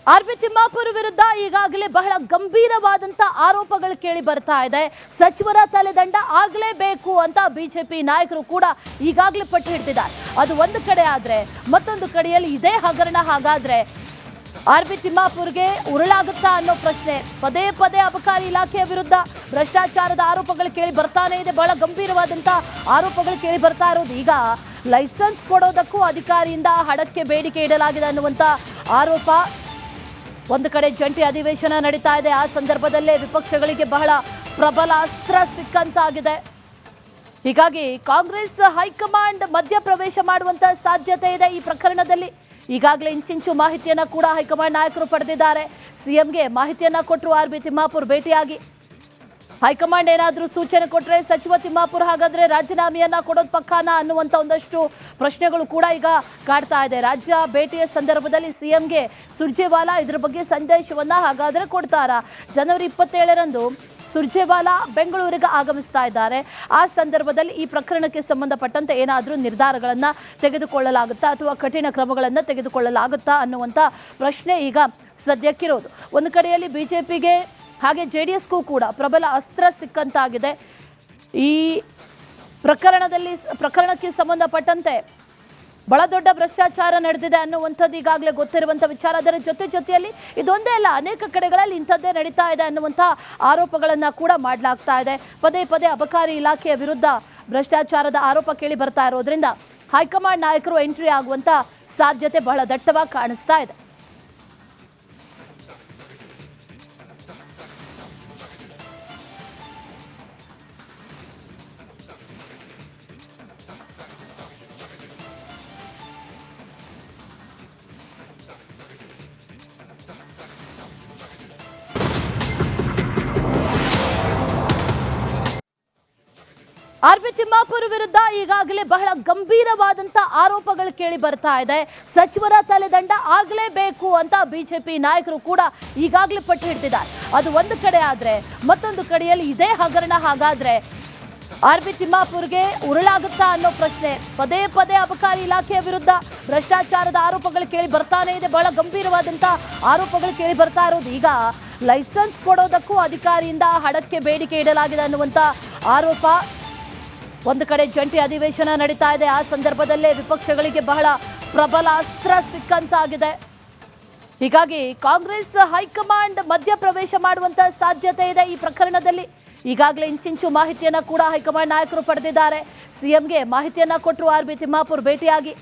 R B Timmapur ವಿರುದ್ಧ ಈಗಾಗಲೇ ಬಹಳ ಗಂಭೀರವಾದಂತ ಆರೋಪಗಳು ಕೇಳಿ ಬರ್ತಾ ಇದೆ. ಸಚಿವರ ತಲೆದಂಡ ಆಗಲೇಬೇಕು ಅಂತ ಬಿಜೆಪಿ ನಾಯಕರು ಕೂಡ ಈಗಾಗಲೇ ಪಟ್ಟು ಹಿಡಿದಿದ್ದಾರೆ. ಅದು ಒಂದು ಕಡೆ ಆದ್ರೆ ಮತ್ತೊಂದು ಕಡೆಯಲ್ಲಿ ಇದೇ ಹಗರಣ ಹಾಗಾದ್ರೆ ಆರ್‌ಬಿ ತಿಮ್ಮಾಪುರ್ಗೆ ಉರುಳಾಗುತ್ತಾ ಅನ್ನೋ ಪ್ರಶ್ನೆ. ಪದೇ ಪದೇ ಅಬಕಾರಿ ಇಲಾಖೆಯ ವಿರುದ್ಧ ಭ್ರಷ್ಟಾಚಾರದ ಆರೋಪಗಳು ಕೇಳಿ ಬರ್ತಾನೆ ಇದೆ. ಬಹಳ ಗಂಭೀರವಾದಂತ ಆರೋಪಗಳು ಕೇಳಿ ಬರ್ತಾ ಇರೋದು. ಈಗ ಲೈಸೆನ್ಸ್ ಕೊಡೋದಕ್ಕೂ ಅಧಿಕಾರಿಯಿಂದ ಹಣಕ್ಕೆ ಬೇಡಿಕೆ ಇಡಲಾಗಿದೆ ಅನ್ನುವಂತ ಆರೋಪ. ಒಂದು ಕಡೆ ಜಂಟಿ ಅಧಿವೇಶನ ನಡೀತಾ ಇದೆ. ಆ ಸಂದರ್ಭದಲ್ಲೇ ವಿಪಕ್ಷಗಳಿಗೆ ಬಹಳ ಪ್ರಬಲ ಅಸ್ತ್ರ ಸಿಕ್ಕಂತಾಗಿದೆ. ಹೀಗಾಗಿ ಕಾಂಗ್ರೆಸ್ ಹೈಕಮಾಂಡ್ ಮಧ್ಯಪ್ರವೇಶ ಮಾಡುವಂತ ಸಾಧ್ಯತೆ ಇದೆ ಈ ಪ್ರಕರಣದಲ್ಲಿ. ಈಗಾಗಲೇ ಇಂಚಿಂಚು ಮಾಹಿತಿಯನ್ನ ಕೂಡ ಹೈಕಮಾಂಡ್ ನಾಯಕರು ಪಡೆದಿದ್ದಾರೆ. ಸಿಎಂಗೆ ಮಾಹಿತಿಯನ್ನ ಕೊಟ್ಟರು ಆರ್‌ಬಿ ತಿಮ್ಮಾಪುರ್ ಭೇಟಿಯಾಗಿ. ಹೈಕಮಾಂಡ್ ಏನಾದರೂ ಸೂಚನೆ ಕೊಟ್ಟರೆ ಸಚಿವ ತಿಮ್ಮಾಪುರ್ ಹಾಗಾದ್ರೆ ರಾಜೀನಾಮೆಯನ್ನ ಕೊಡೋದು ಪಕ್ಕಾನ ಅನ್ನುವಂಥ ಒಂದಷ್ಟು ಪ್ರಶ್ನೆಗಳು ಕೂಡ ಈಗ ಕಾಡ್ತಾ ಇದೆ. ರಾಜ್ಯ ಭೇಟಿಯ ಸಂದರ್ಭದಲ್ಲಿ ಸಿಎಂಗೆ ಸುರ್ಜೇವಾಲಾ ಇದ್ರ ಬಗ್ಗೆ ಸಂದೇಶವನ್ನ ಹಾಗಾದ್ರೆ ಕೊಡ್ತಾರಾ? ಜನವರಿ 27ರಂದು ಸುರ್ಜೇವಾಲಾ ಬೆಂಗಳೂರಿಗೆ ಆಗಮಿಸ್ತಾ ಇದ್ದಾರೆ. ಆ ಸಂದರ್ಭದಲ್ಲಿ ಈ ಪ್ರಕರಣಕ್ಕೆ ಸಂಬಂಧಪಟ್ಟಂತೆ ಏನಾದರೂ ನಿರ್ಧಾರಗಳನ್ನು ತೆಗೆದುಕೊಳ್ಳಲಾಗುತ್ತಾ ಅಥವಾ ಕಠಿಣ ಕ್ರಮಗಳನ್ನು ತೆಗೆದುಕೊಳ್ಳಲಾಗುತ್ತಾ ಅನ್ನುವಂಥ ಪ್ರಶ್ನೆ ಈಗ ಸದ್ಯಕ್ಕಿರೋದು. ಒಂದು ಕಡೆಯಲ್ಲಿ ಬಿಜೆಪಿಗೆ ಹಾಗೆ ಜೆಡಿಎಸ್ಗೂ ಕೂಡ ಪ್ರಬಲ ಅಸ್ತ್ರ ಸಿಕ್ಕಂತಾಗಿದೆ. ಈ ಪ್ರಕರಣಕ್ಕೆ ಸಂಬಂಧಪಟ್ಟಂತೆ ಬಹಳ ದೊಡ್ಡ ಭ್ರಷ್ಟಾಚಾರ ನಡೆದಿದೆ ಅನ್ನುವಂಥದ್ದು ಈಗಾಗಲೇ ಗೊತ್ತಿರುವಂಥ ವಿಚಾರ. ಅದರ ಜೊತೆಯಲ್ಲಿ ಇದೊಂದೇ ಅಲ್ಲ, ಅನೇಕ ಕಡೆಗಳಲ್ಲಿ ಇಂಥದ್ದೇ ನಡೀತಾ ಇದೆ ಅನ್ನುವಂಥ ಆರೋಪಗಳನ್ನು ಕೂಡ ಮಾಡಲಾಗ್ತಾ ಇದೆ. ಪದೇ ಪದೇ ಅಬಕಾರಿ ಇಲಾಖೆಯ ವಿರುದ್ಧ ಭ್ರಷ್ಟಾಚಾರದ ಆರೋಪ ಕೇಳಿ ಬರ್ತಾ ಇರೋದ್ರಿಂದ ಹೈಕಮಾಂಡ್ ನಾಯಕರು ಎಂಟ್ರಿ ಆಗುವಂಥ ಸಾಧ್ಯತೆ ಬಹಳ ದಟ್ಟವಾಗಿ ಕಾಣಿಸ್ತಾ ಇದೆ. ಆರ್‌ಬಿ ತಿಮ್ಮಾಪುರ ವಿರುದ್ಧ ಈಗಾಗಲೇ ಬಹಳ ಗಂಭೀರವಾದಂತ ಆರೋಪಗಳು ಕೇಳಿ ಬರ್ತಾ ಇದೆ. ಸಚಿವರ ತಲೆದಂಡ ಆಗಲೇಬೇಕು ಅಂತ ಬಿಜೆಪಿ ನಾಯಕರು ಕೂಡ ಈಗಾಗಲೇ ಪಟ್ಟು ಹಿಡಿದಿದ್ದಾರೆ. ಅದು ಒಂದು ಕಡೆ ಆದ್ರೆ ಮತ್ತೊಂದು ಕಡೆಯಲ್ಲಿ ಇದೇ ಹಗರಣ ಹಾಗಾದ್ರೆ ಆರ್‌ಬಿ ತಿಮ್ಮಾಪುರ್ಗೆ ಉರುಳಾಗುತ್ತಾ ಅನ್ನೋ ಪ್ರಶ್ನೆ. ಪದೇ ಪದೇ ಅಬಕಾರಿ ಇಲಾಖೆಯ ವಿರುದ್ಧ ಭ್ರಷ್ಟಾಚಾರದ ಆರೋಪಗಳು ಕೇಳಿ ಬರ್ತಾನೆ ಇದೆ. ಬಹಳ ಗಂಭೀರವಾದಂತ ಆರೋಪಗಳು ಕೇಳಿ ಬರ್ತಾ ಇರೋದು. ಈಗ ಲೈಸೆನ್ಸ್ ಕೊಡೋದಕ್ಕೂ ಅಧಿಕಾರಿಯಿಂದ ಹಣಕ್ಕೆ ಬೇಡಿಕೆ ಇಡಲಾಗಿದೆ ಅನ್ನುವಂತ ಆರೋಪ. ಒಂದು ಕಡೆ ಜಂಟಿ ಅಧಿವೇಶನ ನಡೀತಾ ಇದೆ. ಆ ಸಂದರ್ಭದಲ್ಲೇ ವಿಪಕ್ಷಗಳಿಗೆ ಬಹಳ ಪ್ರಬಲ ಅಸ್ತ್ರ ಸಿಕ್ಕಂತಾಗಿದೆ. ಹೀಗಾಗಿ ಕಾಂಗ್ರೆಸ್ ಹೈಕಮಾಂಡ್ ಮಧ್ಯಪ್ರವೇಶ ಮಾಡುವಂತ ಸಾಧ್ಯತೆ ಇದೆ ಈ ಪ್ರಕರಣದಲ್ಲಿ. ಈಗಾಗಲೇ ಇಂಚಿಂಚು ಮಾಹಿತಿಯನ್ನ ಕೂಡ ಹೈಕಮಾಂಡ್ ನಾಯಕರು ಪಡೆದಿದ್ದಾರೆ. ಸಿಎಂಗೆ ಮಾಹಿತಿಯನ್ನ ಕೊಟ್ಟರು ಆರ್‌ಬಿ ತಿಮ್ಮಾಪುರ್ ಭೇಟಿಯಾಗಿ.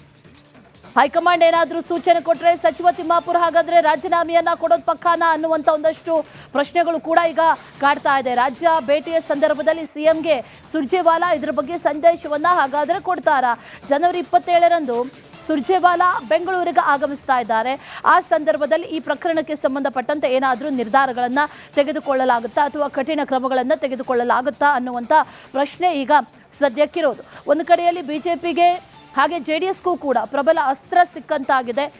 ಹೈಕಮಾಂಡ್ ಏನಾದರೂ ಸೂಚನೆ ಕೊಟ್ಟರೆ ಸಚಿವ ತಿಮ್ಮಾಪುರ್ ಹಾಗಾದ್ರೆ ರಾಜೀನಾಮೆಯನ್ನ ಕೊಡೋದು ಪಕ್ಕಾನ ಅನ್ನುವಂಥ ಒಂದಷ್ಟು ಪ್ರಶ್ನೆಗಳು ಕೂಡ ಈಗ ಕಾಡ್ತಾ ಇದೆ. ರಾಜ್ಯ ಭೇಟಿಯ ಸಂದರ್ಭದಲ್ಲಿ ಸಿಎಂಗೆ ಸುರ್ಜೇವಾಲಾ ಇದ್ರ ಬಗ್ಗೆ ಸಂದೇಶವನ್ನ ಹಾಗಾದ್ರೆ ಕೊಡ್ತಾರಾ? ಜನವರಿ 27ರಂದು ಸುರ್ಜೇವಾಲಾ ಬೆಂಗಳೂರಿಗೆ ಆಗಮಿಸ್ತಾ ಇದ್ದಾರೆ. ಆ ಸಂದರ್ಭದಲ್ಲಿ ಈ ಪ್ರಕರಣಕ್ಕೆ ಸಂಬಂಧಪಟ್ಟಂತೆ ಏನಾದರೂ ನಿರ್ಧಾರಗಳನ್ನು ತೆಗೆದುಕೊಳ್ಳಲಾಗುತ್ತಾ ಅಥವಾ ಕಠಿಣ ಕ್ರಮಗಳನ್ನು ತೆಗೆದುಕೊಳ್ಳಲಾಗುತ್ತಾ ಅನ್ನುವಂಥ ಪ್ರಶ್ನೆ ಈಗ ಸದ್ಯಕ್ಕಿರೋದು. ಒಂದು ಕಡೆಯಲ್ಲಿ ಬಿಜೆಪಿಗೆ ಹಾಗೆ ಜೆಡಿಎಸ್ಗೂ ಕೂಡ ಪ್ರಬಲ ಅಸ್ತ್ರ ಸಿಕ್ಕಂತಾಗಿದೆ.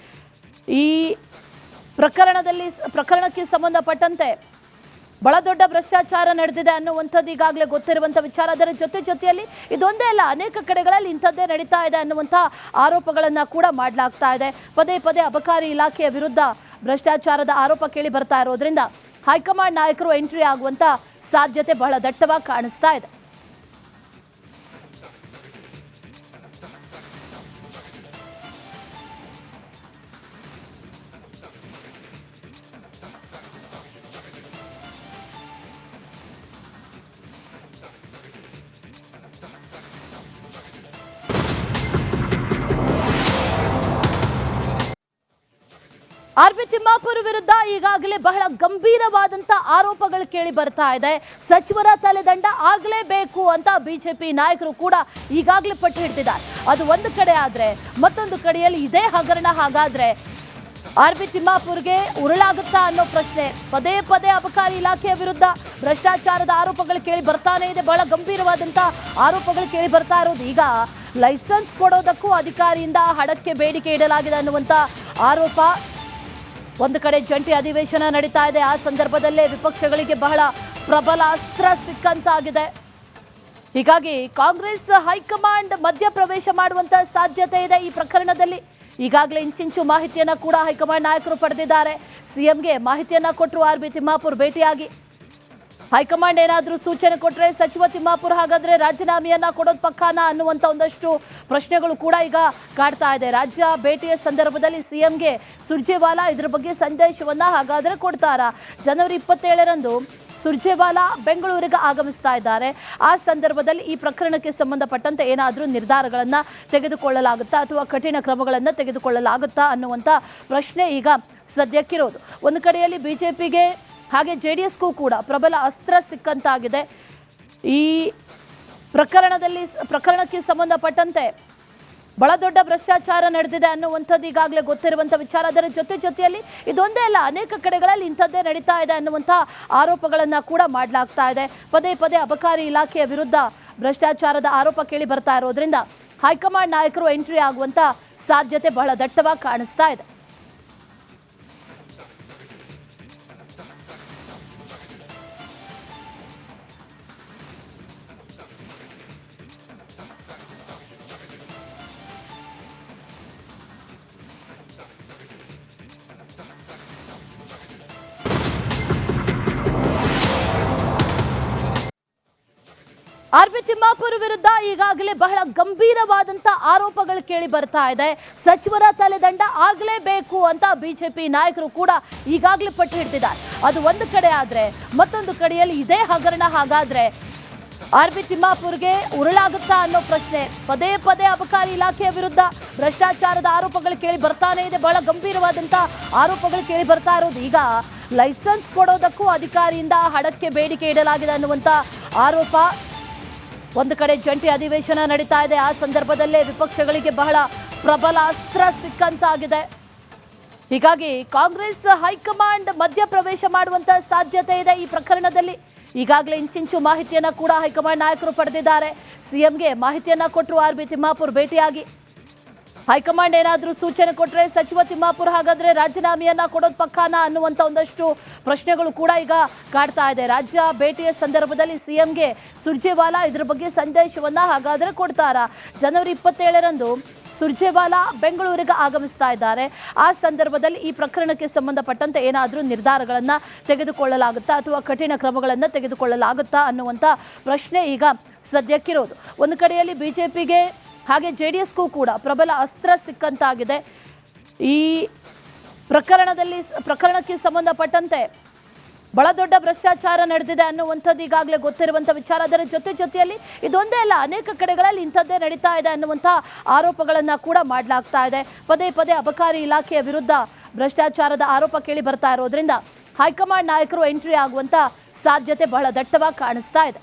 ಈ ಪ್ರಕರಣಕ್ಕೆ ಸಂಬಂಧಪಟ್ಟಂತೆ ಬಹಳ ದೊಡ್ಡ ಭ್ರಷ್ಟಾಚಾರ ನಡೆದಿದೆ ಅನ್ನುವಂಥದ್ದು ಈಗಾಗಲೇ ಗೊತ್ತಿರುವಂಥ ವಿಚಾರ. ಅದರ ಜೊತೆಯಲ್ಲಿ ಇದೊಂದೇ ಅಲ್ಲ, ಅನೇಕ ಕಡೆಗಳಲ್ಲಿ ಇಂಥದ್ದೇ ನಡೀತಾ ಇದೆ ಅನ್ನುವಂಥ ಆರೋಪಗಳನ್ನು ಕೂಡ ಮಾಡಲಾಗ್ತಾ ಇದೆ. ಪದೇ ಪದೇ ಅಬಕಾರಿ ಇಲಾಖೆಯ ವಿರುದ್ಧ ಭ್ರಷ್ಟಾಚಾರದ ಆರೋಪ ಕೇಳಿ ಬರ್ತಾ ಇರೋದ್ರಿಂದ ಹೈಕಮಾಂಡ್ ನಾಯಕರು ಎಂಟ್ರಿ ಆಗುವಂಥ ಸಾಧ್ಯತೆ ಬಹಳ ದಟ್ಟವಾಗಿ ಕಾಣಿಸ್ತಾ ಇದೆ. ಆರ್‌ಬಿ ತಿಮ್ಮಾಪುರ ವಿರುದ್ಧ ಈಗಾಗಲೇ ಬಹಳ ಗಂಭೀರವಾದಂತ ಆರೋಪಗಳು ಕೇಳಿ ಬರ್ತಾ ಇದೆ. ಸಚಿವರ ತಲೆದಂಡ ಆಗಲೇಬೇಕು ಅಂತ ಬಿಜೆಪಿ ನಾಯಕರು ಕೂಡ ಈಗಾಗಲೇ ಪಟ್ಟು ಹಿಡಿದಿದ್ದಾರೆ. ಅದು ಒಂದು ಕಡೆ ಆದ್ರೆ ಮತ್ತೊಂದು ಕಡೆಯಲ್ಲಿ ಇದೇ ಹಗರಣ ಹಾಗಾದ್ರೆ ಆರ್‌ಬಿ ತಿಮ್ಮಾಪುರ್ಗೆ ಉರುಳಾಗುತ್ತಾ ಅನ್ನೋ ಪ್ರಶ್ನೆ. ಪದೇ ಪದೇ ಅಬಕಾರಿ ಇಲಾಖೆಯ ವಿರುದ್ಧ ಭ್ರಷ್ಟಾಚಾರದ ಆರೋಪಗಳು ಕೇಳಿ ಬರ್ತಾನೆ ಇದೆ. ಬಹಳ ಗಂಭೀರವಾದಂತ ಆರೋಪಗಳು ಕೇಳಿ ಬರ್ತಾ ಇರೋದು. ಈಗ ಲೈಸೆನ್ಸ್ ಕೊಡೋದಕ್ಕೂ ಅಧಿಕಾರಿಯಿಂದ ಹಣಕ್ಕೆ ಬೇಡಿಕೆ ಇಡಲಾಗಿದೆ ಅನ್ನುವಂತ ಆರೋಪ. ಒಂದು ಕಡೆ ಜಂಟಿ ಅಧಿವೇಶನ ನಡೀತಾ ಇದೆ. ಆ ಸಂದರ್ಭದಲ್ಲೇ ವಿಪಕ್ಷಗಳಿಗೆ ಬಹಳ ಪ್ರಬಲ ಅಸ್ತ್ರ ಸಿಕ್ಕಂತಾಗಿದೆ. ಹೀಗಾಗಿ ಕಾಂಗ್ರೆಸ್ ಹೈಕಮಾಂಡ್ ಮಧ್ಯಪ್ರವೇಶ ಮಾಡುವಂತ ಸಾಧ್ಯತೆ ಇದೆ ಈ ಪ್ರಕರಣದಲ್ಲಿ. ಈಗಾಗಲೇ ಇಂಚಿಂಚು ಮಾಹಿತಿಯನ್ನ ಕೂಡ ಹೈಕಮಾಂಡ್ ನಾಯಕರು ಪಡೆದಿದ್ದಾರೆ. ಸಿಎಂಗೆ ಮಾಹಿತಿಯನ್ನ ಕೊಟ್ಟರು ಆರ್.ಬಿ. ತಿಮ್ಮಾಪುರ್ ಭೇಟಿಯಾಗಿ. ಹೈಕಮಾಂಡ್ ಏನಾದರೂ ಸೂಚನೆ ಕೊಟ್ಟರೆ ಸಚಿವ ತಿಮ್ಮಾಪುರ್ ಹಾಗಾದ್ರೆ ರಾಜೀನಾಮೆಯನ್ನ ಕೊಡೋದು ಪಕ್ಕಾನ ಅನ್ನುವಂಥ ಒಂದಷ್ಟು ಪ್ರಶ್ನೆಗಳು ಕೂಡ ಈಗ ಕಾಡ್ತಾ ಇದೆ. ರಾಜ್ಯ ಭೇಟಿಯ ಸಂದರ್ಭದಲ್ಲಿ ಸಿಎಂಗೆ ಸುರ್ಜೇವಾಲಾ ಇದರ ಬಗ್ಗೆ ಸಂದೇಶವನ್ನ ಹಾಗಾದ್ರೆ ಕೊಡ್ತಾರಾ? ಜನವರಿ 27ರಂದು ಸುರ್ಜೇವಾಲಾ ಬೆಂಗಳೂರಿಗೆ ಆಗಮಿಸ್ತಾ ಇದ್ದಾರೆ. ಆ ಸಂದರ್ಭದಲ್ಲಿ ಈ ಪ್ರಕರಣಕ್ಕೆ ಸಂಬಂಧಪಟ್ಟಂತೆ ಏನಾದರೂ ನಿರ್ಧಾರಗಳನ್ನು ತೆಗೆದುಕೊಳ್ಳಲಾಗುತ್ತಾ ಅಥವಾ ಕಠಿಣ ಕ್ರಮಗಳನ್ನು ತೆಗೆದುಕೊಳ್ಳಲಾಗುತ್ತಾ ಅನ್ನುವಂಥ ಪ್ರಶ್ನೆ ಈಗ ಸದ್ಯಕ್ಕಿರೋದು. ಒಂದು ಕಡೆಯಲ್ಲಿ ಬಿಜೆಪಿಗೆ ಹಾಗೆ ಜೆಡಿಎಸ್ಗೂ ಕೂಡ ಪ್ರಬಲ ಅಸ್ತ್ರ ಸಿಕ್ಕಂತಾಗಿದೆ. ಈ ಪ್ರಕರಣಕ್ಕೆ ಸಂಬಂಧಪಟ್ಟಂತೆ ಬಹಳ ದೊಡ್ಡ ಭ್ರಷ್ಟಾಚಾರ ನಡೆದಿದೆ ಅನ್ನುವಂಥದ್ದು ಈಗಾಗಲೇ ಗೊತ್ತಿರುವಂಥ ವಿಚಾರ. ಅದರ ಜೊತೆಯಲ್ಲಿ ಇದೊಂದೇ ಅಲ್ಲ, ಅನೇಕ ಕಡೆಗಳಲ್ಲಿ ಇಂಥದ್ದೇ ನಡೀತಾ ಇದೆ ಅನ್ನುವಂಥ ಆರೋಪಗಳನ್ನು ಕೂಡ ಮಾಡಲಾಗ್ತಾ ಇದೆ. ಪದೇ ಅಬಕಾರಿ ಇಲಾಖೆಯ ವಿರುದ್ಧ ಭ್ರಷ್ಟಾಚಾರದ ಆರೋಪ ಕೇಳಿ ಬರ್ತಾ ಇರೋದ್ರಿಂದ ಹೈಕಮಾಂಡ್ ನಾಯಕರು ಎಂಟ್ರಿ ಆಗುವಂಥ ಸಾಧ್ಯತೆ ಬಹಳ ದಟ್ಟವಾಗಿ ಕಾಣಿಸ್ತಾ ಇದೆ. ಆರ್.ಬಿ. ತಿಮ್ಮಾಪುರ್ ವಿರುದ್ಧ ಈಗಾಗಲೇ ಬಹಳ ಗಂಭೀರವಾದಂಥ ಆರೋಪಗಳು ಕೇಳಿ ಬರ್ತಾ ಇದೆ. ಸಚಿವರ ತಲೆದಂಡ ಆಗಲೇಬೇಕು ಅಂತ ಬಿಜೆಪಿ ನಾಯಕರು ಕೂಡ ಈಗಾಗಲೇ ಪಟ್ಟು ಹಿಡಿದಿದ್ದಾರೆ. ಅದು ಒಂದು ಕಡೆ ಆದರೆ ಮತ್ತೊಂದು ಕಡೆಯಲ್ಲಿ ಇದೇ ಹಗರಣ ಹಾಗಾದ್ರೆ ಆರ್.ಬಿ. ತಿಮ್ಮಾಪುರ್ಗೆ ಉರುಳಾಗುತ್ತಾ ಅನ್ನೋ ಪ್ರಶ್ನೆ. ಪದೇ ಅಬಕಾರಿ ಇಲಾಖೆಯ ವಿರುದ್ಧ ಭ್ರಷ್ಟಾಚಾರದ ಆರೋಪಗಳು ಕೇಳಿ ಬರ್ತಾನೆ ಇದೆ. ಬಹಳ ಗಂಭೀರವಾದಂಥ ಆರೋಪಗಳು ಕೇಳಿ ಬರ್ತಾ ಇರೋದು. ಈಗ ಲೈಸೆನ್ಸ್ ಕೊಡೋದಕ್ಕೂ ಅಧಿಕಾರಿಯಿಂದ ಹಣಕ್ಕೆ ಬೇಡಿಕೆ ಇಡಲಾಗಿದೆ ಅನ್ನುವಂಥ ಆರೋಪ. ಒಂದು ಕಡೆ ಜಂಟಿ ಅಧಿವೇಶನ ನಡೀತಾ ಇದೆ. ಆ ಸಂದರ್ಭದಲ್ಲೇ ವಿಪಕ್ಷಗಳಿಗೆ ಬಹಳ ಪ್ರಬಲ ಅಸ್ತ್ರ ಸಿಕ್ಕಂತಾಗಿದೆ. ಹೀಗಾಗಿ ಕಾಂಗ್ರೆಸ್ ಹೈಕಮಾಂಡ್ ಮಧ್ಯಪ್ರವೇಶ ಮಾಡುವಂತ ಸಾಧ್ಯತೆ ಇದೆ ಈ ಪ್ರಕರಣದಲ್ಲಿ. ಈಗಾಗಲೇ ಇಂಚಿಂಚು ಮಾಹಿತಿಯನ್ನ ಕೂಡ ಹೈಕಮಾಂಡ್ ನಾಯಕರು ಪಡೆದಿದ್ದಾರೆ. ಸಿಎಂಗೆ ಮಾಹಿತಿಯನ್ನ ಕೊಟ್ಟರು ಆರ್.ಬಿ. ತಿಮ್ಮಾಪುರ್ ಭೇಟಿಯಾಗಿ. ಹೈಕಮಾಂಡ್ ಏನಾದರೂ ಸೂಚನೆ ಕೊಟ್ಟರೆ ಸಚಿವ ತಿಮ್ಮಾಪುರ್ ಹಾಗಾದ್ರೆ ರಾಜೀನಾಮೆಯನ್ನ ಕೊಡೋದು ಪಕ್ಕಾನ ಅನ್ನುವಂಥ ಒಂದಷ್ಟು ಪ್ರಶ್ನೆಗಳು ಕೂಡ ಈಗ ಕಾಡ್ತಾ ಇದೆ. ರಾಜ್ಯ ಭೇಟಿಯ ಸಂದರ್ಭದಲ್ಲಿ ಸಿಎಂಗೆ ಸುರ್ಜೇವಾಲಾ ಇದರ ಬಗ್ಗೆ ಸಂದೇಶವನ್ನ ಹಾಗಾದ್ರೆ ಕೊಡ್ತಾರಾ? ಜನವರಿ 27ರಂದು ಸುರ್ಜೇವಾಲಾ ಬೆಂಗಳೂರಿಗೆ ಆಗಮಿಸ್ತಾ ಇದ್ದಾರೆ. ಆ ಸಂದರ್ಭದಲ್ಲಿ ಈ ಪ್ರಕರಣಕ್ಕೆ ಸಂಬಂಧಪಟ್ಟಂತೆ ಏನಾದರೂ ನಿರ್ಧಾರಗಳನ್ನು ತೆಗೆದುಕೊಳ್ಳಲಾಗುತ್ತಾ ಅಥವಾ ಕಠಿಣ ಕ್ರಮಗಳನ್ನು ತೆಗೆದುಕೊಳ್ಳಲಾಗುತ್ತಾ ಅನ್ನುವಂಥ ಪ್ರಶ್ನೆ ಈಗ ಸದ್ಯಕ್ಕಿರೋದು. ಒಂದು ಕಡೆಯಲ್ಲಿ ಬಿಜೆಪಿಗೆ ಹಾಗೆ ಜೆಡಿಎಸ್ಗೂ ಕೂಡ ಪ್ರಬಲ ಅಸ್ತ್ರ ಸಿಕ್ಕಂತಾಗಿದೆ. ಈ ಪ್ರಕರಣಕ್ಕೆ ಸಂಬಂಧಪಟ್ಟಂತೆ ಬಹಳ ದೊಡ್ಡ ಭ್ರಷ್ಟಾಚಾರ ನಡೆದಿದೆ ಅನ್ನುವಂಥದ್ದು ಈಗಾಗಲೇ ಗೊತ್ತಿರುವಂಥ ವಿಚಾರ. ಅದರ ಜೊತೆಯಲ್ಲಿ ಇದೊಂದೇ ಅಲ್ಲ, ಅನೇಕ ಕಡೆಗಳಲ್ಲಿ ಇಂಥದ್ದೇ ನಡೀತಾ ಇದೆ ಅನ್ನುವಂಥ ಆರೋಪಗಳನ್ನು ಕೂಡ ಮಾಡಲಾಗ್ತಾ ಇದೆ. ಪದೇ ಅಬಕಾರಿ ಇಲಾಖೆಯ ವಿರುದ್ಧ ಭ್ರಷ್ಟಾಚಾರದ ಆರೋಪ ಕೇಳಿ ಬರ್ತಾ ಇರೋದ್ರಿಂದ ಹೈಕಮಾಂಡ್ ನಾಯಕರು ಎಂಟ್ರಿ ಆಗುವಂಥ ಸಾಧ್ಯತೆ ಬಹಳ ದಟ್ಟವಾಗಿ ಕಾಣಿಸ್ತಾ ಇದೆ.